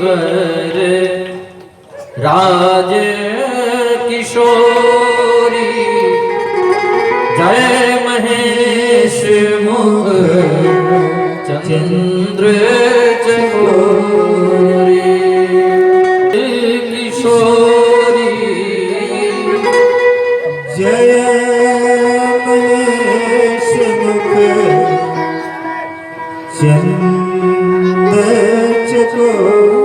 वर राज किशोरी जय महेश मुख चंद्र चकोरी किशोरी जय महेश मुख चंद्र चकोरी।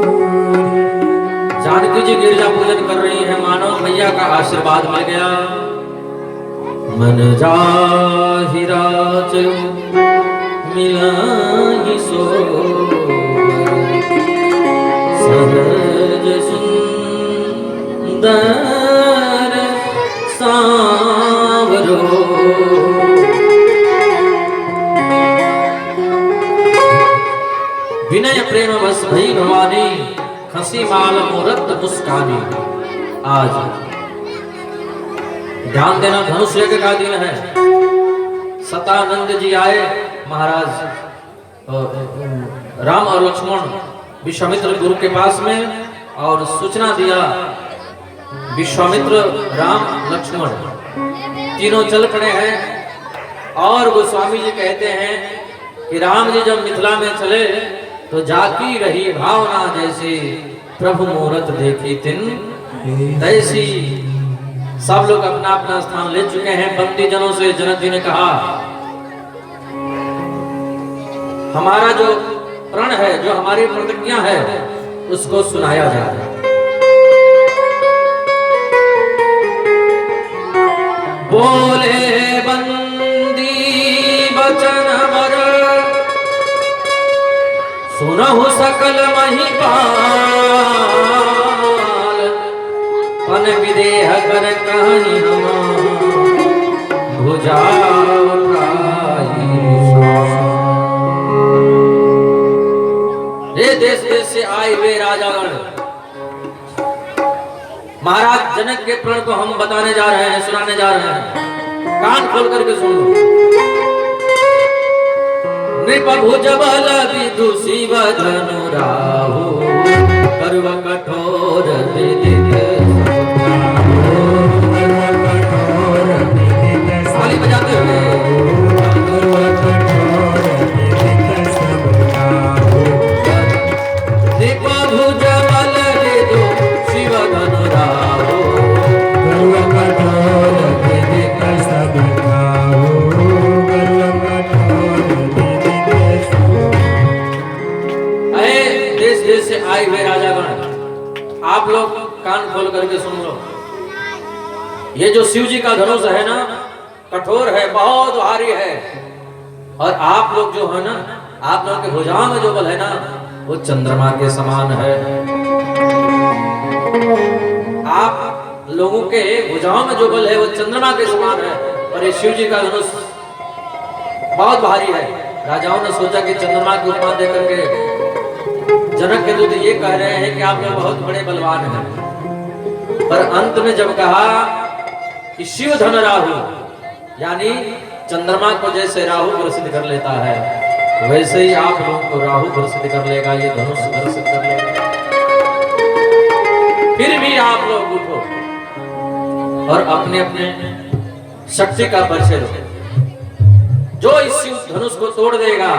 जानकी जी गिरजा पूजन कर रही है, मानो भैया का आशीर्वाद मिल गया। मन जाहिरा चलो मिला ही सो सहज सुंदर सांवरो विनय प्रेम बस भई भवानी खसी माल मुरत मुस्कानी। आज ध्यान देना, धनुष यज्ञ का दिन है। सतानंद जी आए, महाराज राम और लक्ष्मण विश्वामित्र गुरु के पास में और सूचना दिया। विश्वामित्र राम लक्ष्मण तीनों चल पड़े हैं और गोस्वामी जी कहते हैं कि राम जी जब मिथिला में चले तो जाकी रही भावना जैसी, प्रभु मूरत देखी तिन तैसी। सब लोग अपना अपना स्थान ले चुके हैं। बंदी जनों से जनक जी ने कहा, हमारा जो प्रण है, जो हमारी प्रतिज्ञा है, उसको सुनाया जाए। बोले बंदी वचन वर सुनहु सकल महिपाल, पन विदेह कर कहानी भुजा ये देश देश से आए हुए राजागण, महाराज जनक के प्रण को हम बताने जा रहे हैं, सुनाने जा रहे हैं। कान खोल करके सुन लो। नृप भुज बल विदुषी वदनु राहु, कर्व कठोर विदित ताली बजाते हुए नृप भुज बल विदुषी वदनु राहु, कर्व कठोर विदित सब काहू, कर्व कठोर विदित सब। देश देश से आए हुए राजागण, आप लोग कान खोल करके सुन लो। ये जो शिव जी का धनुष है ना, कठोर है, बहुत भारी है। और आप लोग जो है ना, आप लोगों के भुजाओं में जो बल है ना, वो चंद्रमा के समान है। आप लोगों के भुजाओं में जो बल है वो चंद्रमा के समान है। और ये शिव जी का धनुष बहुत भारी है। राजाओं ने सोचा कि चंद्रमा की उपमा देकर के जनक के दूत ये कह रहे हैं कि आप लोग बहुत बड़े बलवान हैं। पर अंत में जब कहा कि शिव धन राहु, यानी चंद्रमा को जैसे राहु ग्रसित कर लेता है, वैसे ही आप लोगों को राहु ग्रसित कर लेगा, ये धनुष ग्रसित कर लेगा। फिर भी आप लोग उठो और अपने अपने शक्ति का परिचय दो। जो इस शिव धनुष को तोड़ देगा,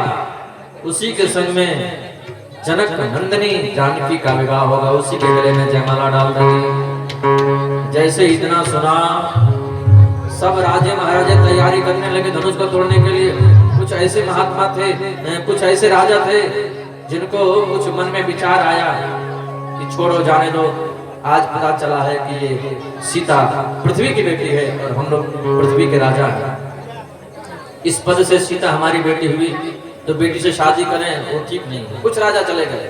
उसी के संग में जनक नंदिनी जानकी का विवाह होगा, उसी के गले में जयमाला डाल देंगे। जैसे इतना सुना, सब राजे महाराजे तैयारी करने लगे धनुष को तोड़ने के लिए। कुछ ऐसे महात्मा थे, कुछ ऐसे राजा थे जिनको कुछ मन में विचार आया कि छोड़ो, जाने दो। आज पता चला है कि ये सीता पृथ्वी की बेटी है और हम लोग पृथ्वी के राजा हैं। इस पद से सीता हमारी बेटी हुई, तो बेटी से शादी करें वो ठीक नहीं है। कुछ राजा चले गए,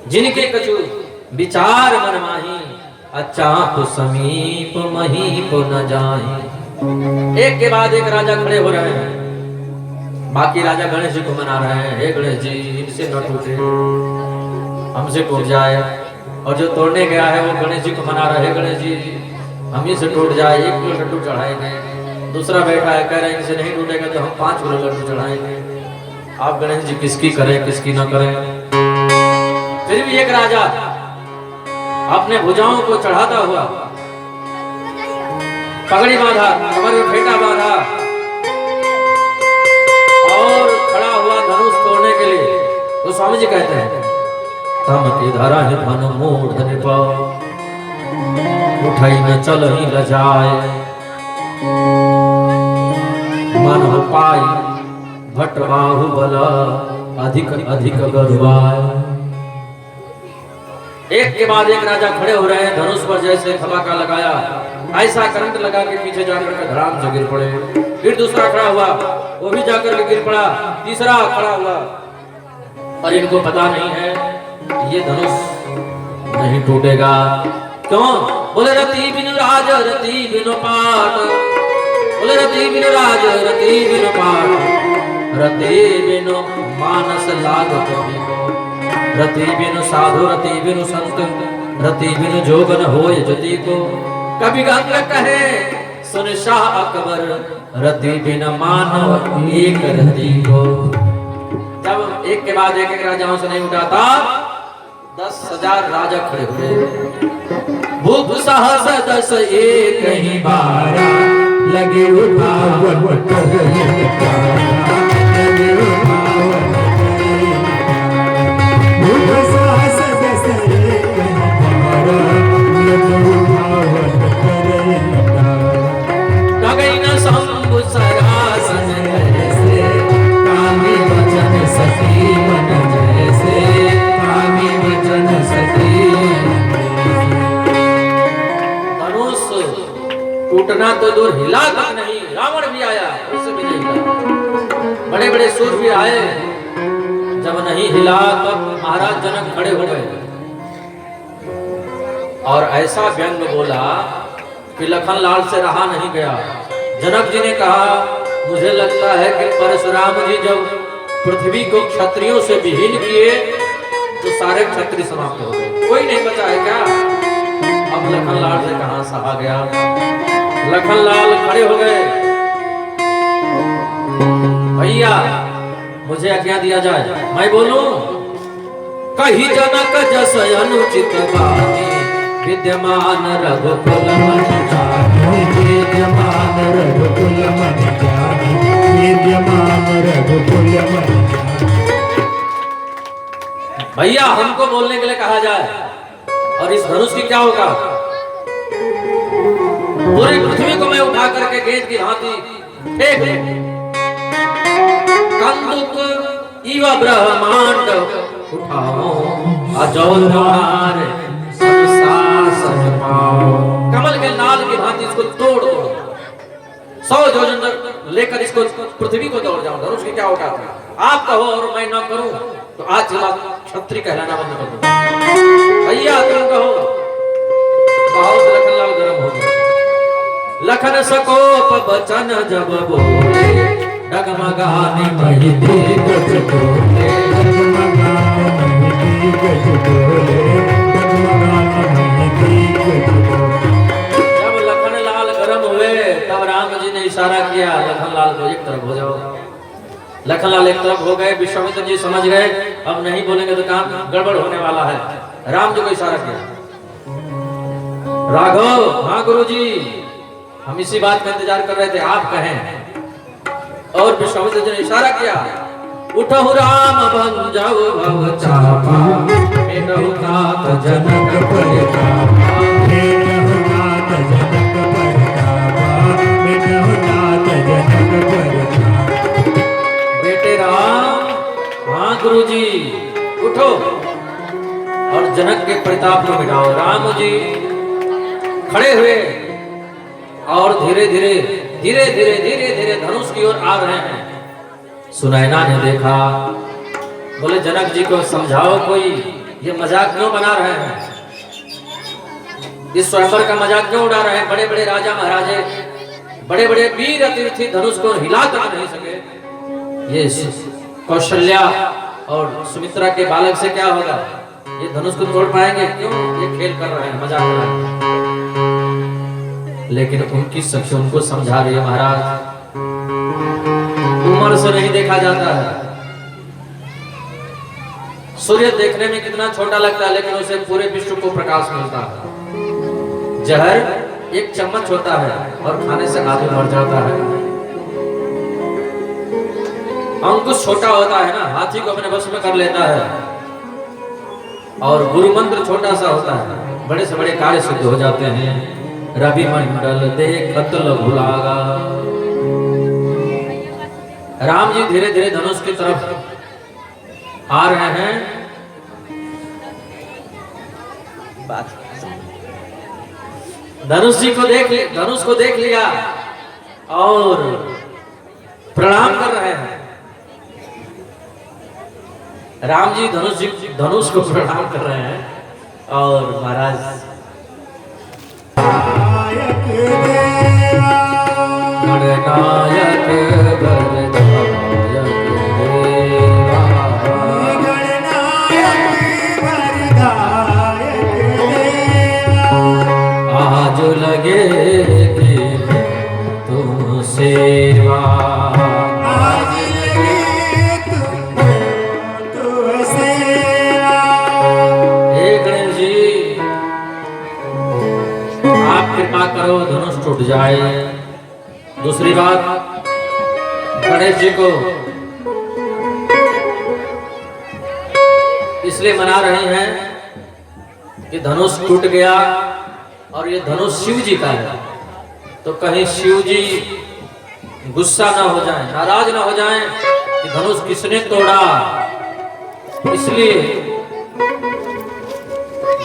जिनके कछु विचार मन माही, अचाप समीप महीप न जाए। एक के बाद एक राजा खड़े हो रहे हैं। बाकी राजा गणेश जी को मना रहे हैं, हे गणेश जी इनसे न टूटे, हमसे टूट जाए। और जो तोड़ने गया है वो गणेश जी को मना रहा है, गणेश जी हम ही से टूट जाए, 1 किलो लड्डू चढ़ाएंगे। दूसरा बैठा है, कह रहे हैं इनसे नहीं टूटेगा तो हम 5 किलो लड्डू चढ़ाएंगे। आप गणेश जी किसकी करें किसकी ना करें। फिर भी एक राजा अपने भुजाओं को चढ़ाता हुआ पगड़ी बांधा, कमर में फेंटा बांधा और खड़ा हुआ धनुष तोड़ने के लिए। तो स्वामी जी कहते हैं तम की धरा है धनु मूढ़ निपा उठाई न चल ही लजाए मन हो पाई भट्ट बाहु बल अधिक अधिक गरुआए। एक के बाद एक राजा खड़े हो रहे हैं, धनुष पर जैसे धमाका लगाया ऐसा करंट लगा के पीछे जाकर के धड़ाम से गिर पड़े। फिर दूसरा खड़ा हुआ, वो भी जाकर के गिर पड़ा। तीसरा खड़ा हुआ और इनको पता नहीं है ये धनुष नहीं टूटेगा। क्यों? बोले रति बिनु राज रति बिनु पाट, बोले रति बिनु राज रति बिनु पाट, रति बिनु मानस लागत बिनु, रति बिनु साधु रति बिनु संत, रति बिनु जोगन होय जति को। कभी गंग कहे सुन शाह अकबर, रति बिनु मानव एक रति को। जब एक के बाद एक राजाओं से नहीं उठाता 10,000 राजा खड़े हुए। भूप सहस 10 एक ही बारा, लगे उठावन करे लगे उठावन करे भूप सहस 10 एक ही बारा, लगे उठावन करे गगन शंभु सरासन जैसे कामी वचन सखी मन जैसे कामी वचन सखी टूटना तो दूर हिला तक नहीं। रावण भी आया, उससे भी नहीं हिला। बड़े बड़े सूर भी आए, जब नहीं हिला तब महाराज जनक खड़े हो गए और ऐसा व्यंग बोला कि लखनलाल से रहा नहीं गया। जनक जी ने कहा मुझे लगता है कि परशुराम जी जब पृथ्वी को क्षत्रियों से विहीन किए तो सारे क्षत्रिय समाप्त हो गए, कोई नहीं बचा है क्या? अब लखनलाल से कहां सहा गया। लखनलाल खड़े हो गए, भैया मुझे आज्ञा दिया जाए, मैं बोलूं। कही जनक जस अनुचित बानी, विद्यमान रघुकुल मन जानी, विद्यमान रघुकुल मन जानी, विद्यमान रघुकुल मन जानी। भैया हमको बोलने के लिए कहा जाए, और इस धनुष की क्या होगा? पूरी पृथ्वी को मैं उठा करके गेंद की भांति फेंक दूं। कंदुक इव ब्रह्मांड उठाओ, अजो द्वार संसासन पाओ। कमल के नाल की भांति इसको तोड़ दो, 100 योजन तक लेकर इसको पृथ्वी को दौड़ जाऊं। धनुष की क्या होगा? आप कहो और मैं ना करूं तो आज के बाद क्षत्रिय कहलाना बंद कर दो। भैया तुम कहो। बहुत लखनलाल गर्म हो गया। लखन सकोप बचन जब बोले, डगमगाने मही दिग्गज बोले, डगमगाने मही दिग्गज बोले, डगमगाने मही दिग्गज बोले। जब लखनलाल गर्म हुए तब राम जी ने इशारा किया लखनलाल को एक तरफ हो जाओ। लखनलाल एक तरफ हो गए। विश्वामित्र जी समझ गए अब नहीं बोलेंगे तो काम गड़बड़ होने वाला है। राम जी को इशारा किया, राघव। हाँ गुरु जी, हम इसी बात का इंतजार कर रहे थे, आप कहें। और विश्वामित्र जी ने इशारा किया, उठहु राम बन जाओ भव चापा, मेटहु तात जनक परितापा, मेटहु तात जनक परितापा, मेटहु तात जनक परितापा। बेटे राम। हाँ गुरु जी, उठो और जनक के प्रताप को मिटाओ। राम जी खड़े हुए और धीरे धीरे धीरे धीरे धीरे धीरे धनुष की ओर आ रहे हैं। सुनैना ने देखा, बोले जनक जी को समझाओ कोई, ये मजाक क्यों बना रहे हैं? इस स्वयंवर का मजाक क्यों उड़ा रहे हैं? बड़े बड़े राजा महाराजे, बड़े बड़े वीर अतिथि धनुष को हिला तक नहीं सके। ये कौशल्या और सुमित्रा के बालक से क्या होगा? ये धनुष को तोड़ पाएंगे? क्यों ये खेल कर रहे हैं, मजाक कर रहे हैं। लेकिन उनकी सखी उनको समझा रही है, महाराज उम्र से नहीं देखा जाता है, सूर्य देखने में कितना छोटा लगता है, लेकिन उसे पूरे विश्व को प्रकाश मिलता है। जहर एक चम्मच होता है और खाने से आदमी मर जाता है। अंकुश छोटा होता है ना, हाथी को अपने वश में कर लेता है। और गुरु मंत्र छोटा सा होता है, बड़े से बड़े कार्य सिद्ध हो जाते हैं। रवि मंडल देखत लघुलागा। राम जी धीरे धीरे धनुष की तरफ आ रहे हैं। धनुष को देख लिया और प्रणाम कर रहे हैं। राम जी धनुष को प्रणाम कर रहे हैं और महाराज गणनायक आज लगे कि तुम सेवा, आज लगे तुम सेवा। हे गणेश जी, आप कृपा करो धनुष टूट जाए। दूसरी बात, गणेश जी को इसलिए मना रहे हैं कि धनुष टूट गया और ये धनुष शिव जी का है, तो कहीं शिव जी गुस्सा ना हो जाएं, नाराज ना हो जाएं कि धनुष किसने तोड़ा। इसलिए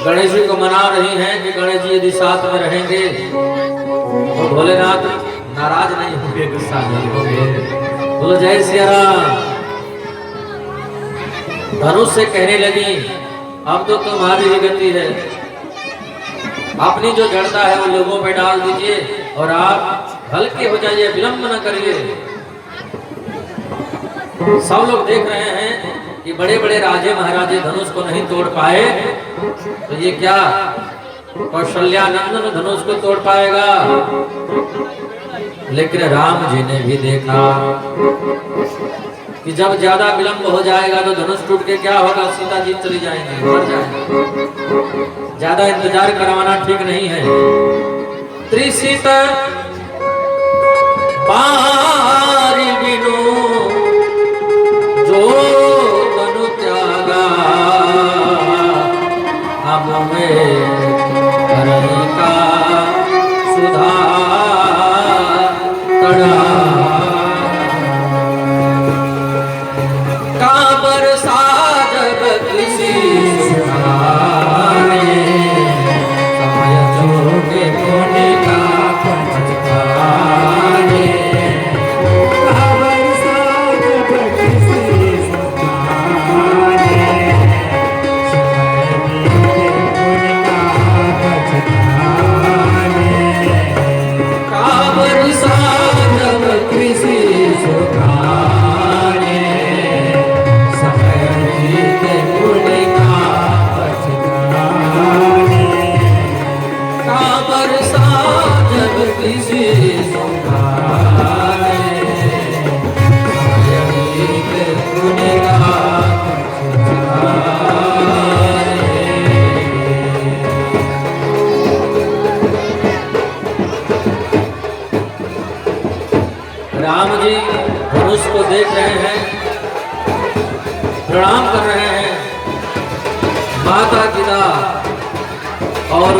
गणेश जी को मना रही हैं कि गणेश जी यदि साथ में रहेंगे तो भोलेनाथ नाराज नहीं होंगे, गुस्सा नहीं होंगे। बोलो जय सिया राम। धनुष से कहने लगी, अब तो तुम्हारी ही गति है, अपनी जो जड़ता है वो लोगों पे डाल दीजिए और आप हल्के हो जाइए, विलंब न करिए। सब लोग देख रहे हैं कि बड़े बड़े राजे महाराजे धनुष को नहीं तोड़ पाए, तो ये क्या कौशल्यानंदन धनुष को तोड़ पाएगा। लेकिन राम जी ने भी देखा कि जब ज्यादा विलंब हो जाएगा तो धनुष टूट के क्या होगा, सीता जी चली जाएंगी, मर जाएंगे। ज्यादा इंतजार करवाना ठीक नहीं है। त्रिसीत पारी बिनु जो तनु त्यागा, अब में करई का सुधा तड़ा। राम जी धनुष को देख रहे हैं, प्रणाम कर रहे हैं। माता पिता और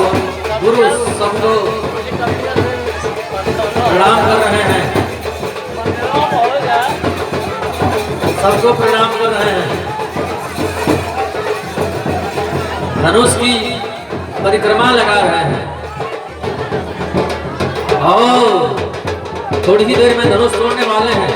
गुरु सबको प्रणाम कर रहे हैं, सबको प्रणाम कर रहे हैं। धनुष की परिक्रमा लगा रहे हैं और थोड़ी ही देर में धनुष तोड़ने वाले हैं।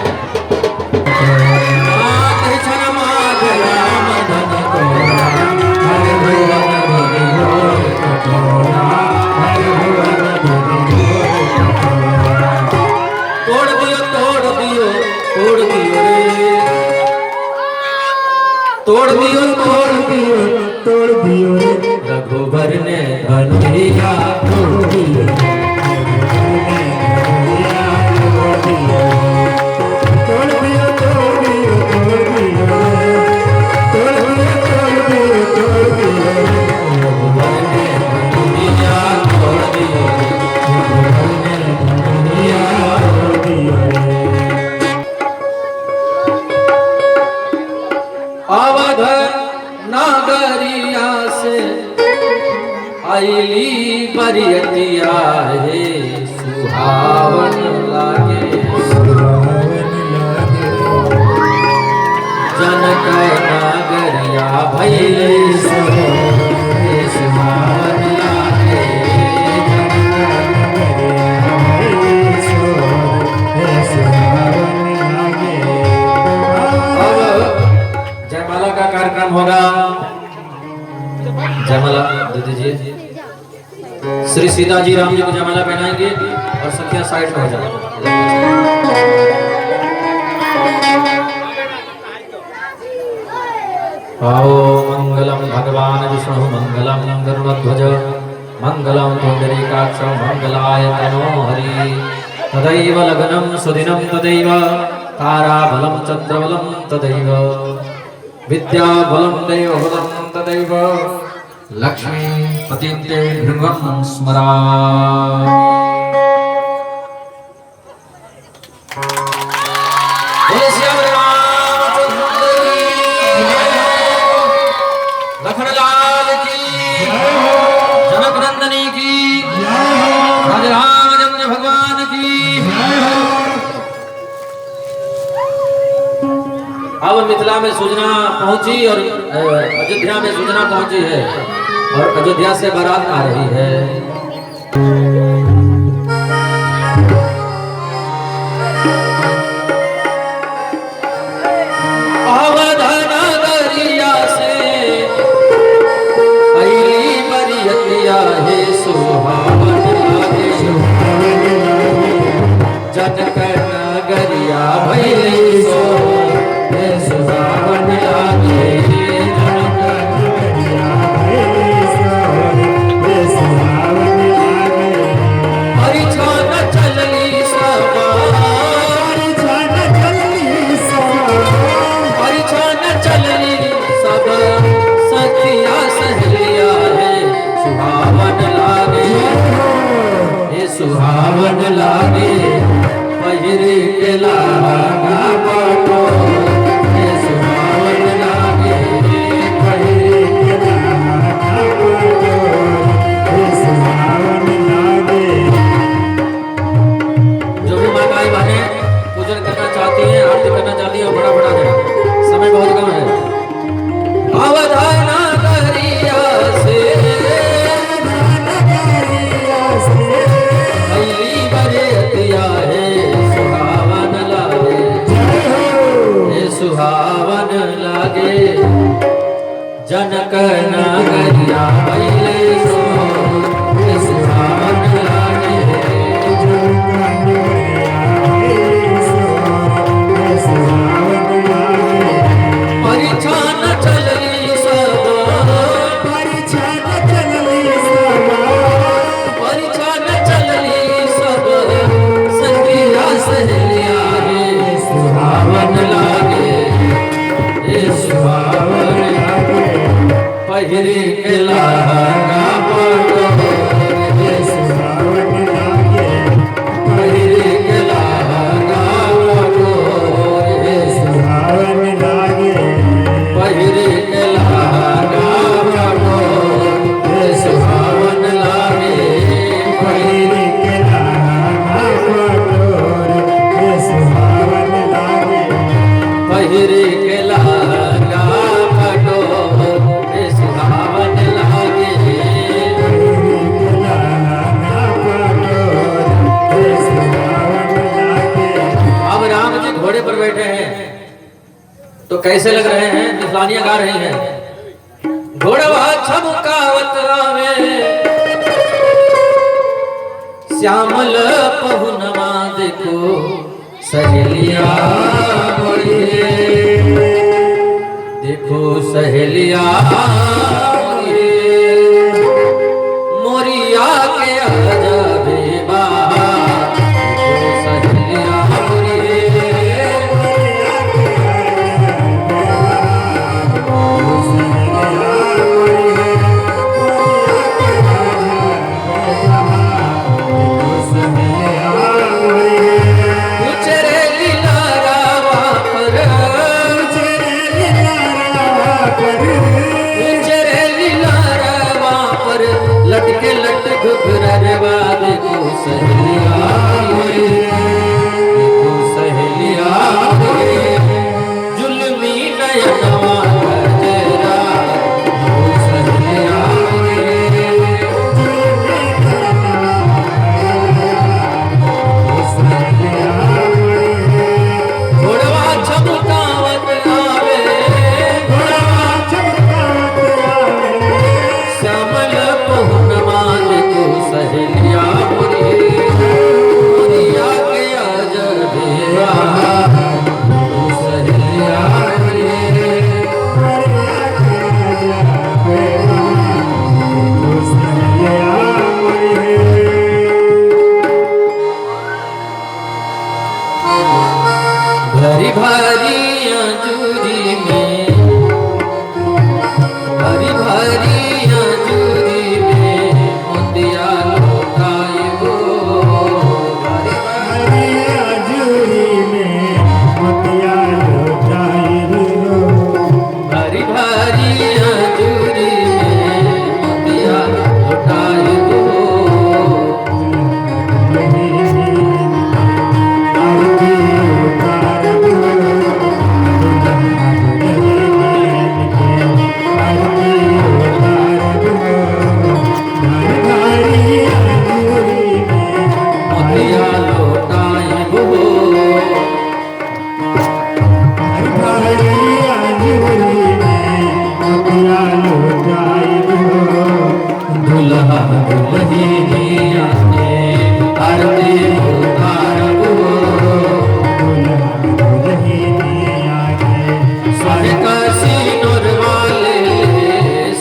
तोड़ दियो तोड़ दियो तोड़ दियो रे, तोड़ दियो तोड़ दियो तोड़ दियो रे, रघुबर ने धनुया तोड़ दियो। तोड़ दियो तोड़ दियो तोड़ दियो तोड़ दियो तोड़ नागरिया से आईली बरियतिया हे सुहावन लागे जनक नागरिया भैले सुहावन लागे जयमाला का कार्यक्रम होगा। जयमाला दे दीजिए। श्री सीता जी राम जी को जयमाला पहनाएंगे और सखिया साइड में हो जाए। आओ मंगलम भगवान विष्णु मंगलम गरुड़ध्वज मंगलम पुंडरीकाक्ष मंगलाय तनोहरि तदैव लग्नं सुदिनं तदैव ताराबलं चन्द्रबलं तदैव विद्याबलं देवबलं तदैव लक्ष्मी पतिते भृगं स्मरामि। बोले श्याम रामचंद्र की लखनलाल की जनक नंदनी की राजा रामचंद्र भगवान की। अब मिथिला में सूचना पहुंची और अयोध्या में सूचना पहुंची है और अयोध्या से बारात आ रही है। अवध नगरिया से आईली बरियतिया हे सुहावन लागे जनक नगरिया भैले सुहावन लागे परिछन चलली सब परिछन चलली सब सखिया सहेलिया है सुहावन लागे हे सुहावन लागे पहिरे के लागा बाटो हे सुहावन लागे पहिरे के लागा बाटो हे सुहावन लागे। जो भी माताएं बहनें पूजन करना चाहती हैं आरती करना चाहती हैं बड़ा बड़ा है समय बहुत कम है। अवध नगरिया से आईली बरियतिया हे सुहावन लागे हे सुहावन लागे जनक नगरिया भैले हे सुहावन लागे परिछन चलली सब परिछन चलली सब सखिया सहेलिया हे सुहावन लागे हे सुहावन लागे पहिरे के लागा बाटो हे सुहावन लागे पहिरे के लागा बाटो हे सुहावन लागे पहिरे के लागा बाटो हे सुहावन लागे पहिरे के लागा बाटो हे सुहावन लागे पहिरे के लागा बाटो हे सुहावन लागे अब राम जी घोड़े पर बैठे हैं तो कैसे लग रहे हैं मिथिलानियां गा रही हैं। घोड़वा छमकावत रावे श्यामल पहुनमा देखो सहेलिया मोरी देखो सहेलिया मोरी मोरिया के आजाबे बा देखो सहेलिया मोरी उचरे लीला रावा पर सहेलिया रे, देखो सहेलिया रे, जुल्मी नयनवा गजरा, देखो सहेलिया रे, घोड़वा चमकावत आवे, श्यामल पहुनवा देखो सहेलिया रे, दुनिया के अजबेरा, देखो सहेलिया रे, भरी भरी अंजूरी में, भरी भरी अंजूरी में मोतिया लौटाए हो, भरी भरी भरी अंजूरी में मोतिया लौटाए हो, मोतिया लौटाए हो, दुल्हा दुल्हनिया ने आरती उतार हो, सोने का सिंदूर वाले,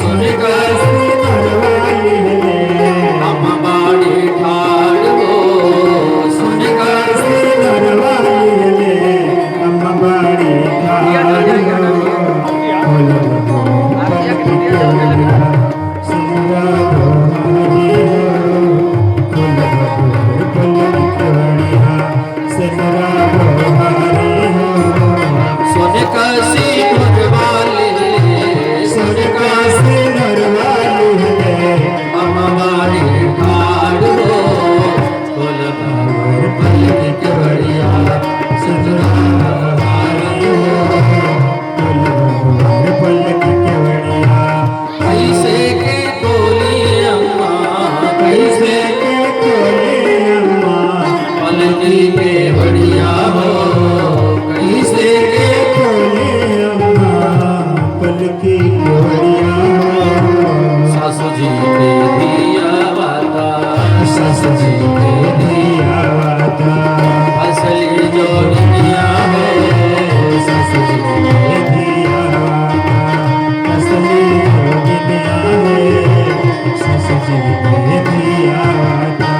सोने का हम बाड़ी ठाड़ हो, सोने का सोने का सिंदूर वाले, सोने का हम बाड़ी ठाड़ हो, बोल बाबू पलक के बढ़िया सिंदूरा हारी हो, कैसे के कोली अम्मा, कैसे पलकी के बढ़िया हो, कैसे के सासू जी के दिया वाता, सासू जी के दिया वाता, असली जो दुनिया हो, सासू जी के दिया वाता, असली जो दुनिया है, सासू जी के दिया वाता।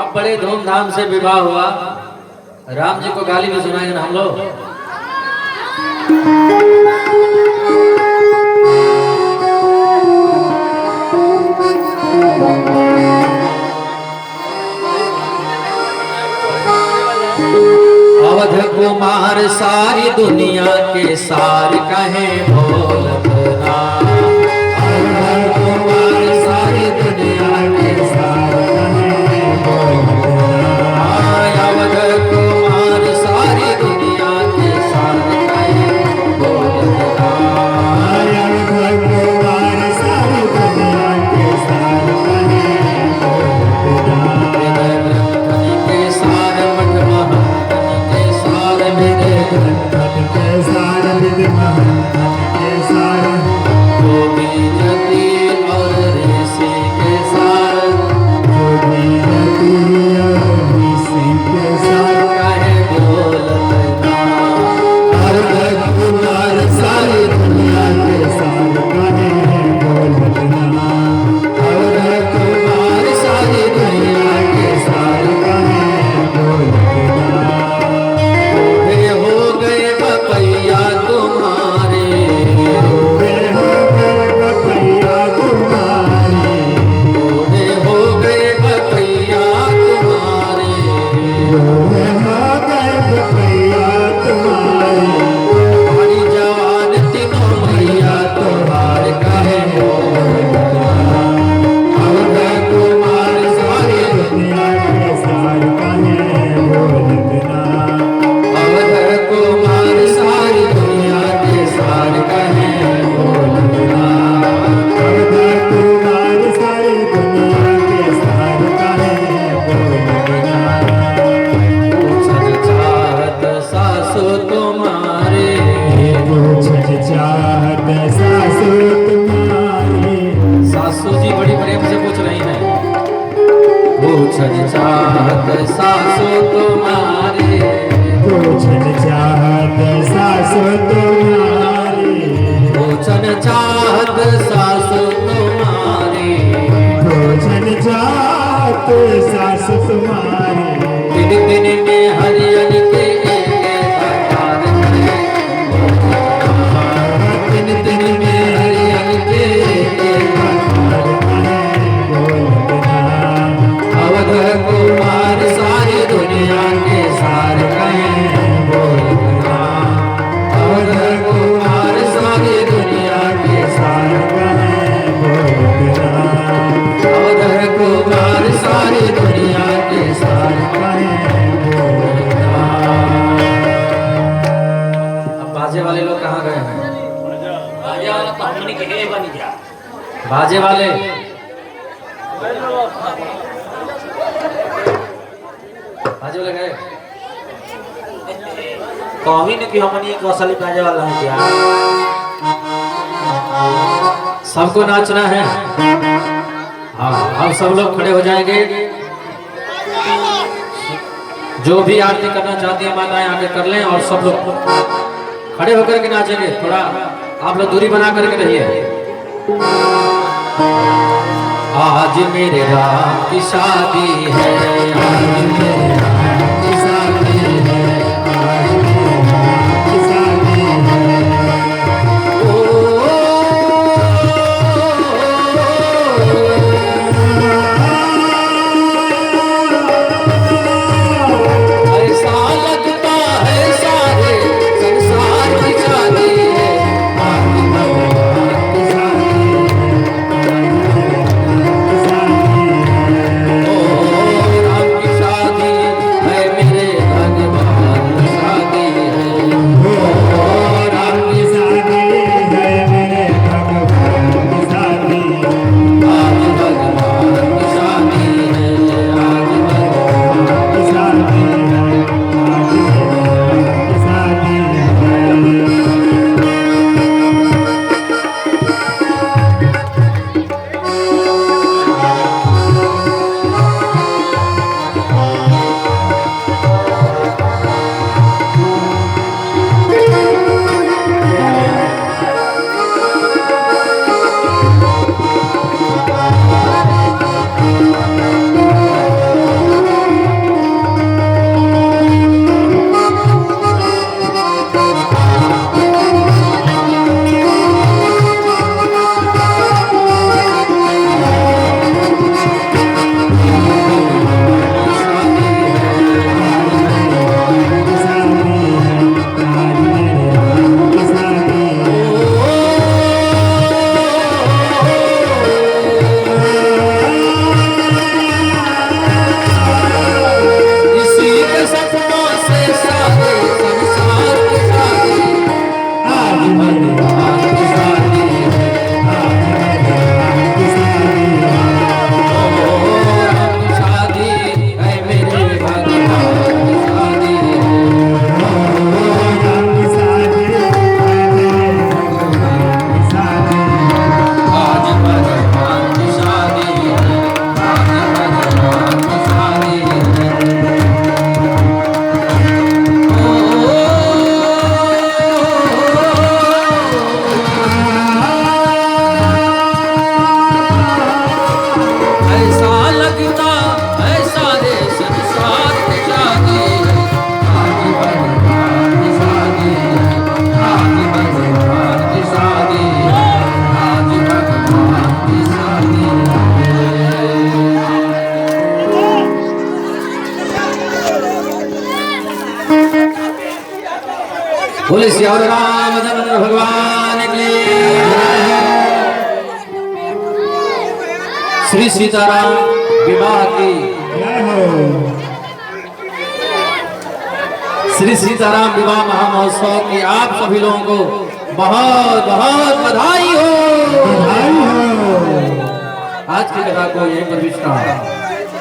अब बड़े धूमधाम से विवाह हुआ, राम जी को गाली भी सुनाएंगे ना हम लोग। अवध कुमार सारी दुनिया के सार कहे बोलत राम, अवध कुमार सारी दुनिया के सार कहे बोलत राम, अवध कुमार सारी दुनिया के सार कहे बोलत राम, अवध कुमार सारी दुनिया के सार कहे बोलत राम, के सार मठ महान के सार मेरे के सार विद महान छन चाहत सासु तुम्हारी, पूछन चाहत सासु तुम्हारी, पूछन चाहत सासु तुम्हारी, पूछन चाहत सासु तुम्हारी। दिन दिन में हरियन के एक आकार है, दिन दिन में हरियन के एक आकार है। अवध कुमार सारी दुनिया के सार कहें बोलना, अवध कुमार सारी दुनिया के सार कहें बोलना, अवध कुमार सारी दुनिया के सार कहें बोलना। अब बाजे वाले लोग कहाँ गए हैं? बाजे वाला तो हमनी के हे बन गया। बाजे वाले बाजे वाले गए? कहीं न कि हमनी को असली बाजे वाला है क्या? सबको नाचना है। हाँ, अब सब लोग खड़े हो जाएंगे। जो भी आरती करना चाहती है माताएं आके कर लें, और सब लोग खड़े होकर के नाचेंगे। थोड़ा आप लोग दूरी बना करके रहिए। आज मेरे राम की शादी है, आज मेरे राम की शादी है, आज मेरे राम की शादी है। ओ, ऐसा लगता है सारे संसार की शादी है, आज भगवान की शादी है, ओ राम की शादी है, मेरे भगवान की शादी है, ओ राम की शादी है मेरे भगवान की शादी, आज भगवान की शादी है, आज भगवान की शादी है, आज की शादी है। इसी के सपनों से सारे संसार की शादी, आज भगवान की शादी है, आज भगवान की शादी है, ओ राम की शादी है, मेरे भगवान की शादी है, राम की शादी है मेरे भगवान की शादी, आज भगवान की शादी है, आज भगवान की शादी है। ऐसा लगता है सारे संसार की शादी है, आज भगवान की शादी है, आज भगवान की शादी है, आज भगवान की शादी है। बोले श्याम रामचंद्र भगवान की श्री सीताराम विवाह की, जय हो। श्री सीताराम विवाह महामहोत्सव की आप सभी लोगों को बहुत बहुत बधाई हो। बधाई हो। आज की कथा को यहीं पर विश्राम।